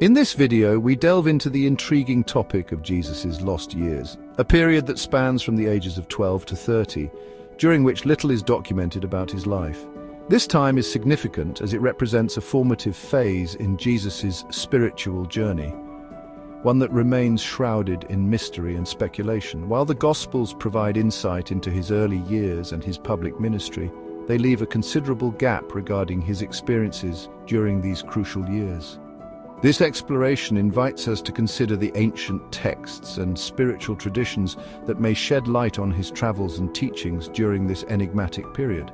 In this video, we delve into the intriguing topic of Jesus' lost years, a period that spans from the ages of 12 to 30, during which little is documented about his life. This time is significant as it represents a formative phase in Jesus' spiritual journey, one that remains shrouded in mystery and speculation. While the Gospels provide insight into his early years and his public ministry, they leave a considerable gap regarding his experiences during these crucial years. This exploration invites us to consider the ancient texts and spiritual traditions that may shed light on his travels and teachings during this enigmatic period.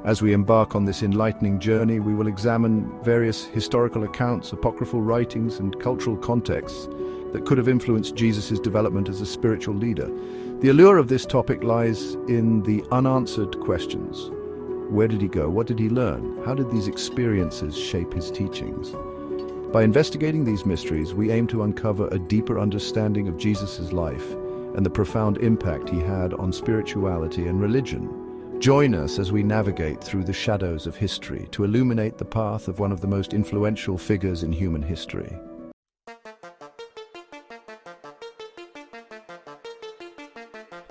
As we embark on this enlightening journey, we will examine various historical accounts, apocryphal writings, and cultural contexts that could have influenced Jesus' development as a spiritual leader. The allure of this topic lies in the unanswered questions. Where did he go? What did he learn? How did these experiences shape his teachings? By investigating these mysteries, we aim to uncover a deeper understanding of Jesus' life and the profound impact he had on spirituality and religion. Join us as we navigate through the shadows of history to illuminate the path of one of the most influential figures in human history.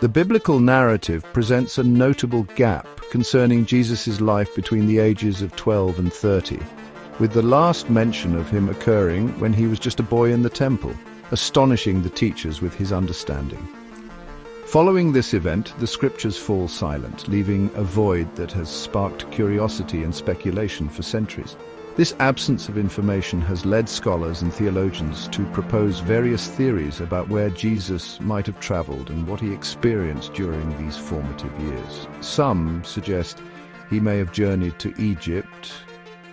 The biblical narrative presents a notable gap concerning Jesus' life between the ages of 12 and 30, with the last mention of him occurring when he was just a boy in the temple, astonishing the teachers with his understanding. Following this event, the scriptures fall silent, leaving a void that has sparked curiosity and speculation for centuries. This absence of information has led scholars and theologians to propose various theories about where Jesus might have traveled and what he experienced during these formative years. Some suggest he may have journeyed to Egypt,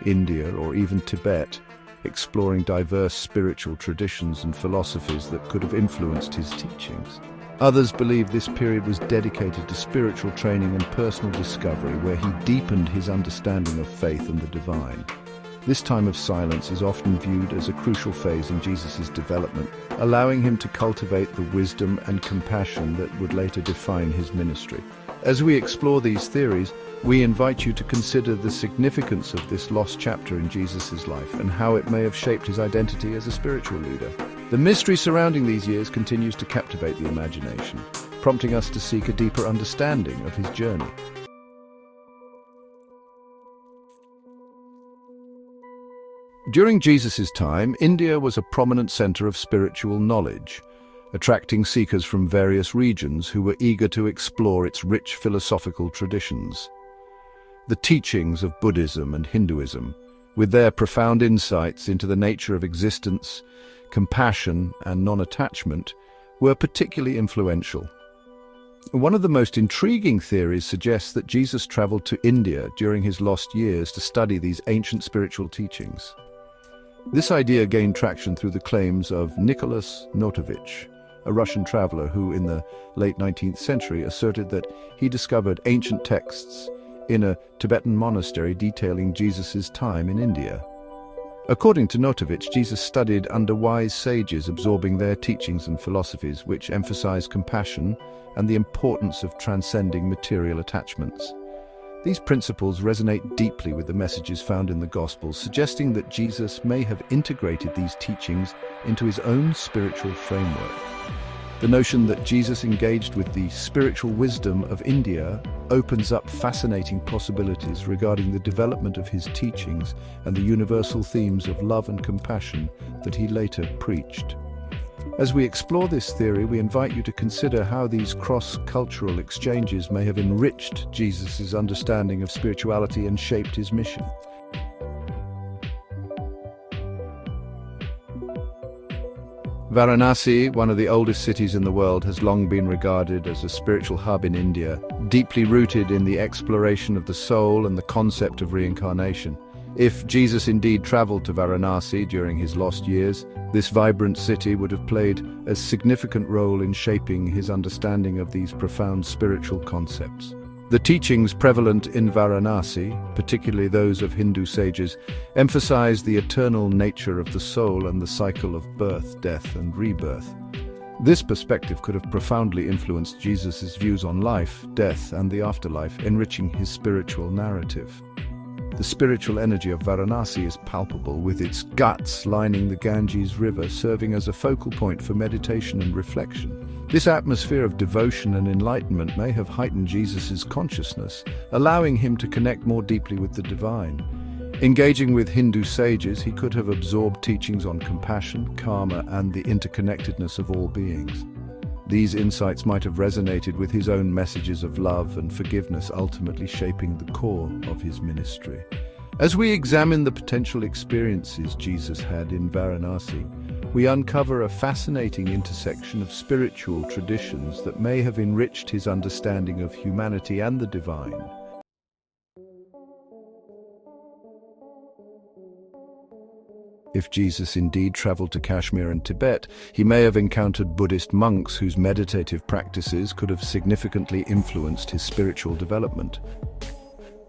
India, or even Tibet, exploring diverse spiritual traditions and philosophies that could have influenced his teachings. Others believe this period was dedicated to spiritual training and personal discovery, where he deepened his understanding of faith and the divine. This time of silence is often viewed as a crucial phase in Jesus' development, allowing him to cultivate the wisdom and compassion that would later define his ministry. As we explore these theories, we invite you to consider the significance of this lost chapter in Jesus' life and how it may have shaped his identity as a spiritual leader. The mystery surrounding these years continues to captivate the imagination, prompting us to seek a deeper understanding of his journey. During Jesus' time, India was a prominent center of spiritual knowledge, attracting seekers from various regions who were eager to explore its rich philosophical traditions. The teachings of Buddhism and Hinduism, with their profound insights into the nature of existence, compassion, and non-attachment, were particularly influential. One of the most intriguing theories suggests that Jesus traveled to India during his lost years to study these ancient spiritual teachings. This idea gained traction through the claims of Nicholas Notovich, a Russian traveler who, in the late 19th century, asserted that he discovered ancient texts in a Tibetan monastery detailing Jesus' time in India. According to Notovich, Jesus studied under wise sages, absorbing their teachings and philosophies, which emphasize compassion and the importance of transcending material attachments. These principles resonate deeply with the messages found in the Gospels, suggesting that Jesus may have integrated these teachings into his own spiritual framework. The notion that Jesus engaged with the spiritual wisdom of India opens up fascinating possibilities regarding the development of his teachings and the universal themes of love and compassion that he later preached. As we explore this theory, we invite you to consider how these cross-cultural exchanges may have enriched Jesus' understanding of spirituality and shaped his mission. Varanasi, one of the oldest cities in the world, has long been regarded as a spiritual hub in India, deeply rooted in the exploration of the soul and the concept of reincarnation. If Jesus indeed traveled to Varanasi during his lost years, this vibrant city would have played a significant role in shaping his understanding of these profound spiritual concepts. The teachings prevalent in Varanasi, particularly those of Hindu sages, emphasize the eternal nature of the soul and the cycle of birth, death, and rebirth. This perspective could have profoundly influenced Jesus' views on life, death, and the afterlife, enriching his spiritual narrative. The spiritual energy of Varanasi is palpable, with its ghats lining the Ganges River serving as a focal point for meditation and reflection. This atmosphere of devotion and enlightenment may have heightened Jesus' consciousness, allowing him to connect more deeply with the divine. Engaging with Hindu sages, he could have absorbed teachings on compassion, karma, and the interconnectedness of all beings. These insights might have resonated with his own messages of love and forgiveness, ultimately shaping the core of his ministry. As we examine the potential experiences Jesus had in Varanasi, we uncover a fascinating intersection of spiritual traditions that may have enriched his understanding of humanity and the divine. If Jesus indeed traveled to Kashmir and Tibet, he may have encountered Buddhist monks whose meditative practices could have significantly influenced his spiritual development.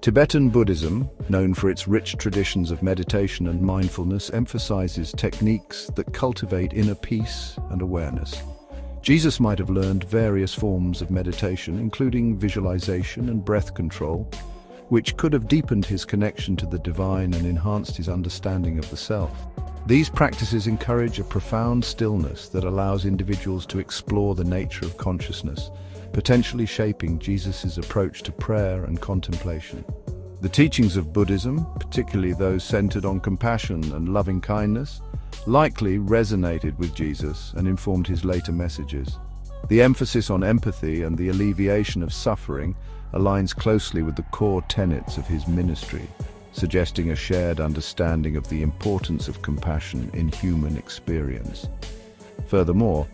Tibetan Buddhism, known for its rich traditions of meditation and mindfulness, emphasizes techniques that cultivate inner peace and awareness. Jesus might have learned various forms of meditation, including visualization and breath control, which could have deepened his connection to the divine and enhanced his understanding of the self. These practices encourage a profound stillness that allows individuals to explore the nature of consciousness, potentially shaping Jesus' approach to prayer and contemplation. The teachings of Buddhism, particularly those centered on compassion and loving kindness, likely resonated with Jesus and informed his later messages. The emphasis on empathy and the alleviation of suffering aligns closely with the core tenets of his ministry, suggesting a shared understanding of the importance of compassion in human experience. Furthermore,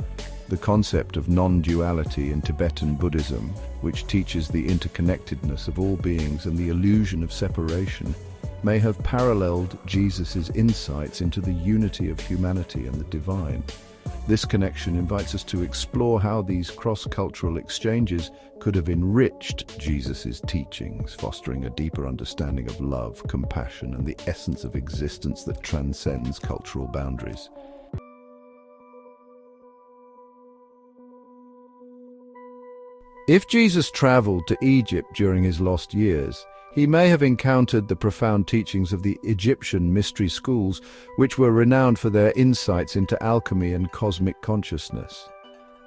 the concept of non-duality in Tibetan Buddhism, which teaches the interconnectedness of all beings and the illusion of separation, may have paralleled Jesus' insights into the unity of humanity and the divine. This connection invites us to explore how these cross-cultural exchanges could have enriched Jesus' teachings, fostering a deeper understanding of love, compassion, and the essence of existence that transcends cultural boundaries. If Jesus traveled to Egypt during his lost years, he may have encountered the profound teachings of the Egyptian mystery schools, which were renowned for their insights into alchemy and cosmic consciousness.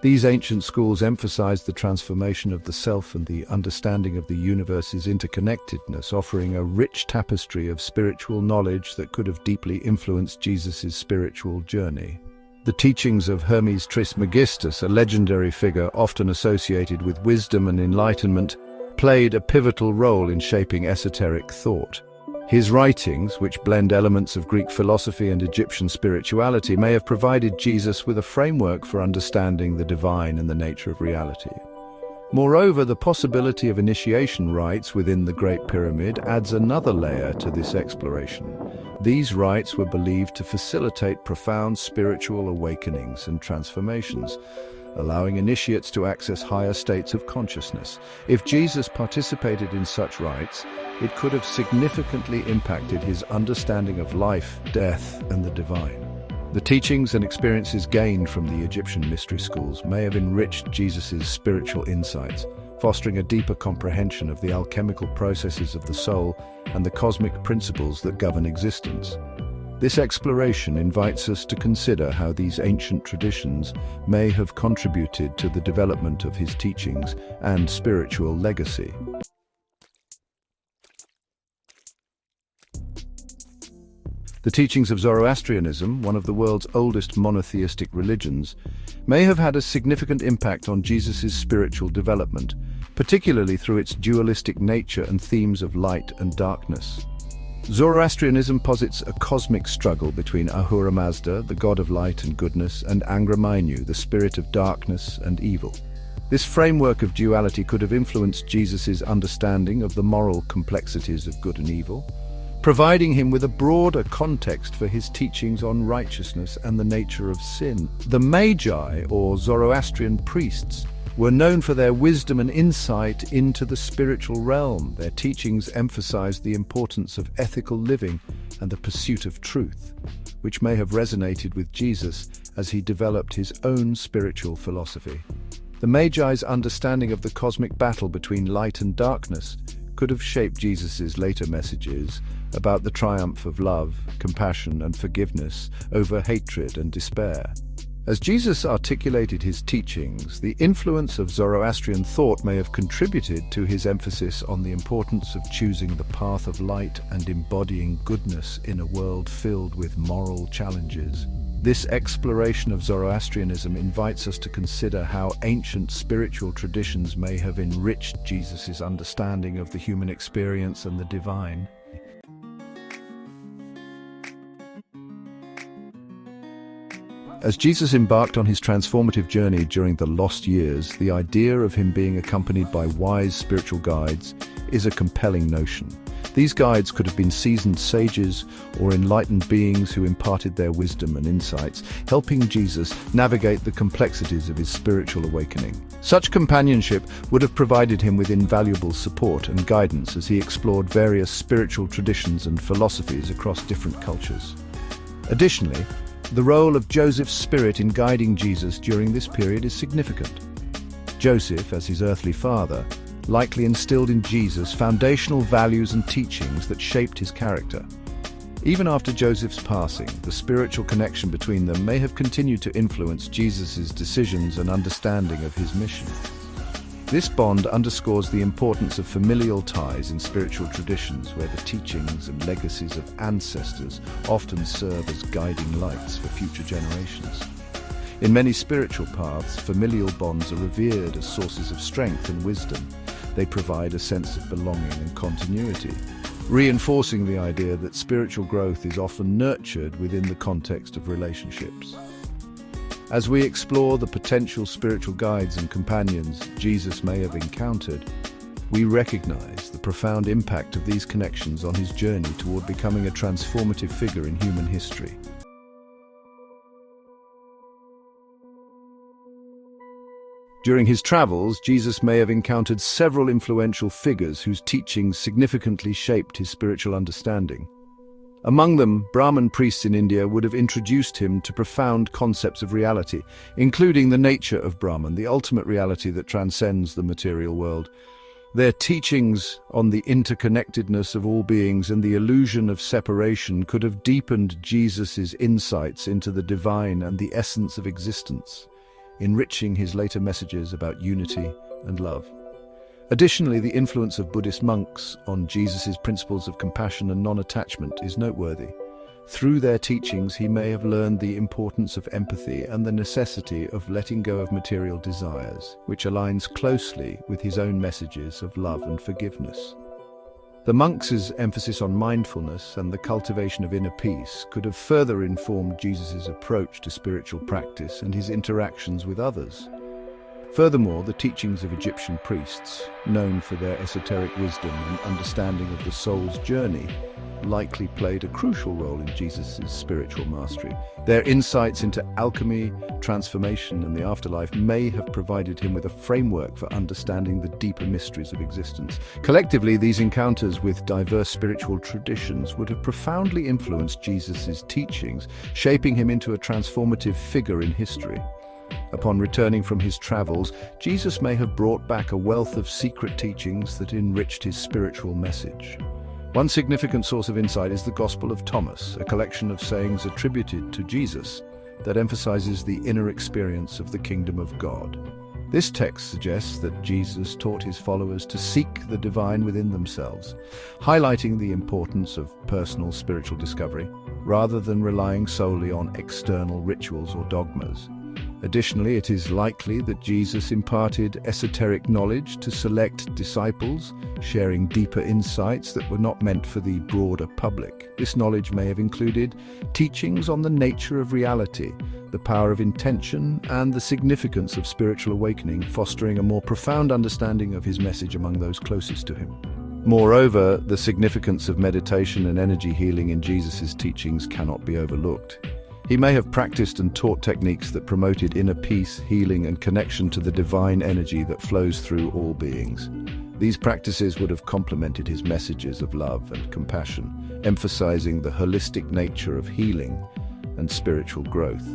These ancient schools emphasized the transformation of the self and the understanding of the universe's interconnectedness, offering a rich tapestry of spiritual knowledge that could have deeply influenced Jesus' spiritual journey. The teachings of Hermes Trismegistus, a legendary figure often associated with wisdom and enlightenment, played a pivotal role in shaping esoteric thought. His writings, which blend elements of Greek philosophy and Egyptian spirituality, may have provided Jesus with a framework for understanding the divine and the nature of reality. Moreover, the possibility of initiation rites within the Great Pyramid adds another layer to this exploration. These rites were believed to facilitate profound spiritual awakenings and transformations, allowing initiates to access higher states of consciousness. If Jesus participated in such rites, it could have significantly impacted his understanding of life, death, and the divine. The teachings and experiences gained from the Egyptian mystery schools may have enriched Jesus' spiritual insights, fostering a deeper comprehension of the alchemical processes of the soul and the cosmic principles that govern existence. This exploration invites us to consider how these ancient traditions may have contributed to the development of his teachings and spiritual legacy. The teachings of Zoroastrianism, one of the world's oldest monotheistic religions, may have had a significant impact on Jesus' spiritual development, particularly through its dualistic nature and themes of light and darkness. Zoroastrianism posits a cosmic struggle between Ahura Mazda, the god of light and goodness, and Angra Mainyu, the spirit of darkness and evil. This framework of duality could have influenced Jesus' understanding of the moral complexities of good and evil, providing him with a broader context for his teachings on righteousness and the nature of sin. The Magi, or Zoroastrian priests, were known for their wisdom and insight into the spiritual realm. Their teachings emphasized the importance of ethical living and the pursuit of truth, which may have resonated with Jesus as he developed his own spiritual philosophy. The Magi's understanding of the cosmic battle between light and darkness could have shaped Jesus' later messages about the triumph of love, compassion, and forgiveness over hatred and despair. As Jesus articulated his teachings, the influence of Zoroastrian thought may have contributed to his emphasis on the importance of choosing the path of light and embodying goodness in a world filled with moral challenges. This exploration of Zoroastrianism invites us to consider how ancient spiritual traditions may have enriched Jesus' understanding of the human experience and the divine. As Jesus embarked on his transformative journey during the lost years, the idea of him being accompanied by wise spiritual guides is a compelling notion. These guides could have been seasoned sages or enlightened beings who imparted their wisdom and insights, helping Jesus navigate the complexities of his spiritual awakening. Such companionship would have provided him with invaluable support and guidance as he explored various spiritual traditions and philosophies across different cultures. Additionally, the role of Joseph's spirit in guiding Jesus during this period is significant. Joseph, as his earthly father, likely instilled in Jesus foundational values and teachings that shaped his character. Even after Joseph's passing, the spiritual connection between them may have continued to influence Jesus' decisions and understanding of his mission. This bond underscores the importance of familial ties in spiritual traditions, where the teachings and legacies of ancestors often serve as guiding lights for future generations. In many spiritual paths, familial bonds are revered as sources of strength and wisdom. They provide a sense of belonging and continuity, reinforcing the idea that spiritual growth is often nurtured within the context of relationships. As we explore the potential spiritual guides and companions Jesus may have encountered, we recognize the profound impact of these connections on his journey toward becoming a transformative figure in human history. During his travels, Jesus may have encountered several influential figures whose teachings significantly shaped his spiritual understanding. Among them, Brahmin priests in India would have introduced him to profound concepts of reality, including the nature of Brahman, the ultimate reality that transcends the material world. Their teachings on the interconnectedness of all beings and the illusion of separation could have deepened Jesus' insights into the divine and the essence of existence, enriching his later messages about unity and love. Additionally, the influence of Buddhist monks on Jesus' principles of compassion and non-attachment is noteworthy. Through their teachings, he may have learned the importance of empathy and the necessity of letting go of material desires, which aligns closely with his own messages of love and forgiveness. The monks' emphasis on mindfulness and the cultivation of inner peace could have further informed Jesus' approach to spiritual practice and his interactions with others. Furthermore, the teachings of Egyptian priests, known for their esoteric wisdom and understanding of the soul's journey, likely played a crucial role in Jesus' spiritual mastery. Their insights into alchemy, transformation, and the afterlife may have provided him with a framework for understanding the deeper mysteries of existence. Collectively, these encounters with diverse spiritual traditions would have profoundly influenced Jesus' teachings, shaping him into a transformative figure in history. Upon returning from his travels, Jesus may have brought back a wealth of secret teachings that enriched his spiritual message. One significant source of insight is the Gospel of Thomas, a collection of sayings attributed to Jesus that emphasizes the inner experience of the kingdom of God. This text suggests that Jesus taught his followers to seek the divine within themselves, highlighting the importance of personal spiritual discovery, rather than relying solely on external rituals or dogmas. Additionally, it is likely that Jesus imparted esoteric knowledge to select disciples, sharing deeper insights that were not meant for the broader public. This knowledge may have included teachings on the nature of reality, the power of intention, and the significance of spiritual awakening, fostering a more profound understanding of his message among those closest to him. Moreover, the significance of meditation and energy healing in Jesus' teachings cannot be overlooked. He may have practiced and taught techniques that promoted inner peace, healing, and connection to the divine energy that flows through all beings. These practices would have complemented his messages of love and compassion, emphasizing the holistic nature of healing and spiritual growth.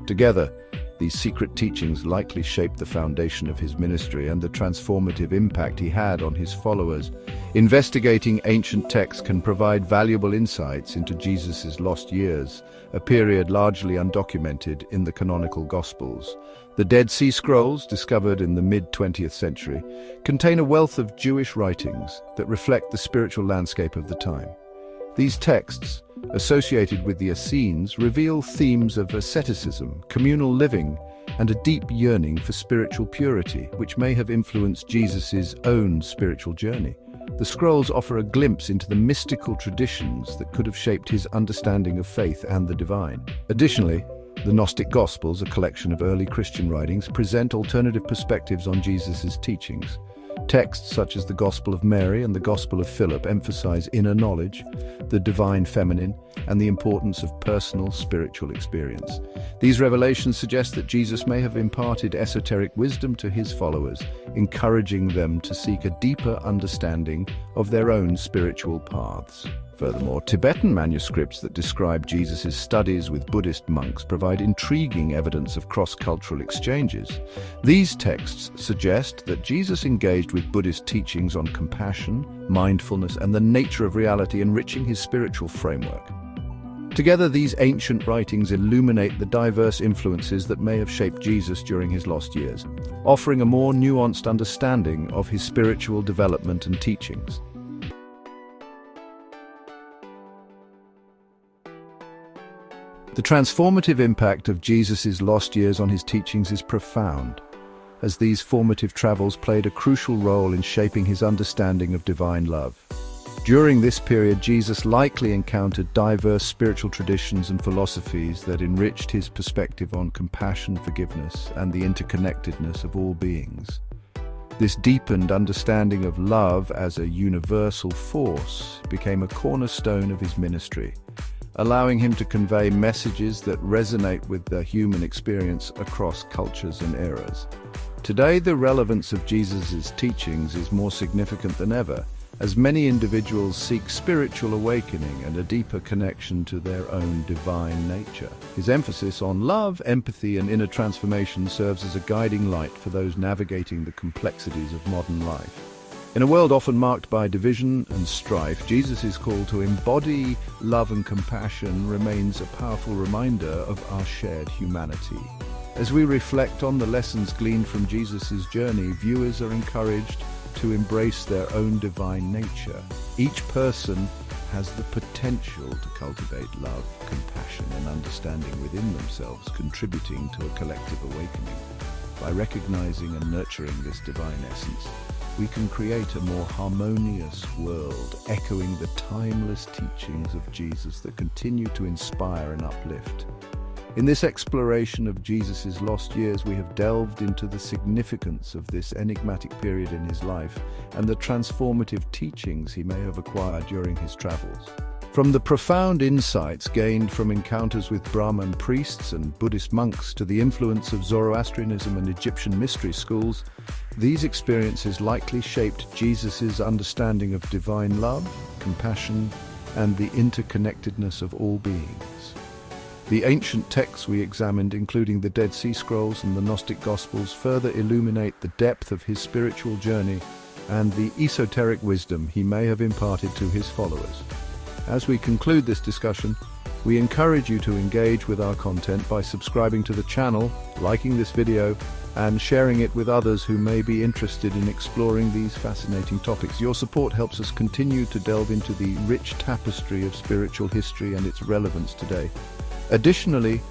Together, These secret teachings likely shaped the foundation of his ministry and the transformative impact he had on his followers. Investigating ancient texts can provide valuable insights into Jesus' lost years, a period largely undocumented in the canonical Gospels. The Dead Sea Scrolls, discovered in the mid-20th century, contain a wealth of Jewish writings that reflect the spiritual landscape of the time. These texts, associated with the Essenes, reveal themes of asceticism, communal living, and a deep yearning for spiritual purity, which may have influenced Jesus' own spiritual journey. The scrolls offer a glimpse into the mystical traditions that could have shaped his understanding of faith and the divine. Additionally, the Gnostic Gospels, a collection of early Christian writings, present alternative perspectives on Jesus' teachings. Texts such as the Gospel of Mary and the Gospel of Philip emphasize inner knowledge, the divine feminine, and the importance of personal spiritual experience. These revelations suggest that Jesus may have imparted esoteric wisdom to his followers, encouraging them to seek a deeper understanding of their own spiritual paths. Furthermore, Tibetan manuscripts that describe Jesus' studies with Buddhist monks provide intriguing evidence of cross-cultural exchanges. These texts suggest that Jesus engaged with Buddhist teachings on compassion, mindfulness, and the nature of reality, enriching his spiritual framework. Together, these ancient writings illuminate the diverse influences that may have shaped Jesus during his lost years, offering a more nuanced understanding of his spiritual development and teachings. The transformative impact of Jesus' lost years on his teachings is profound, as these formative travels played a crucial role in shaping his understanding of divine love. During this period, Jesus likely encountered diverse spiritual traditions and philosophies that enriched his perspective on compassion, forgiveness, and the interconnectedness of all beings. This deepened understanding of love as a universal force became a cornerstone of his ministry, allowing him to convey messages that resonate with the human experience across cultures and eras. Today, the relevance of Jesus' teachings is more significant than ever, as many individuals seek spiritual awakening and a deeper connection to their own divine nature. His emphasis on love, empathy, and inner transformation serves as a guiding light for those navigating the complexities of modern life. In a world often marked by division and strife, Jesus' call to embody love and compassion remains a powerful reminder of our shared humanity. As we reflect on the lessons gleaned from Jesus' journey, viewers are encouraged to embrace their own divine nature. Each person has the potential to cultivate love, compassion, and understanding within themselves, contributing to a collective awakening. By recognizing and nurturing this divine essence, we can create a more harmonious world, echoing the timeless teachings of Jesus that continue to inspire and uplift. In this exploration of Jesus' lost years, we have delved into the significance of this enigmatic period in his life and the transformative teachings he may have acquired during his travels. From the profound insights gained from encounters with Brahmin priests and Buddhist monks to the influence of Zoroastrianism and Egyptian mystery schools, these experiences likely shaped Jesus' understanding of divine love, compassion, and the interconnectedness of all beings. The ancient texts we examined, including the Dead Sea Scrolls and the Gnostic Gospels, further illuminate the depth of his spiritual journey and the esoteric wisdom he may have imparted to his followers. As we conclude this discussion, we encourage you to engage with our content by subscribing to the channel, liking this video, and sharing it with others who may be interested in exploring these fascinating topics. Your support helps us continue to delve into the rich tapestry of spiritual history and its relevance today. Additionally,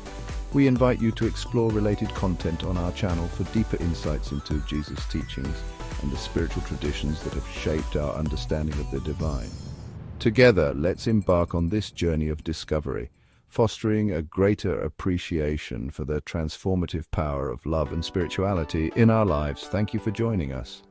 we invite you to explore related content on our channel for deeper insights into Jesus' teachings and the spiritual traditions that have shaped our understanding of the divine. Together, let's embark on this journey of discovery, fostering a greater appreciation for the transformative power of love and spirituality in our lives. Thank you for joining us.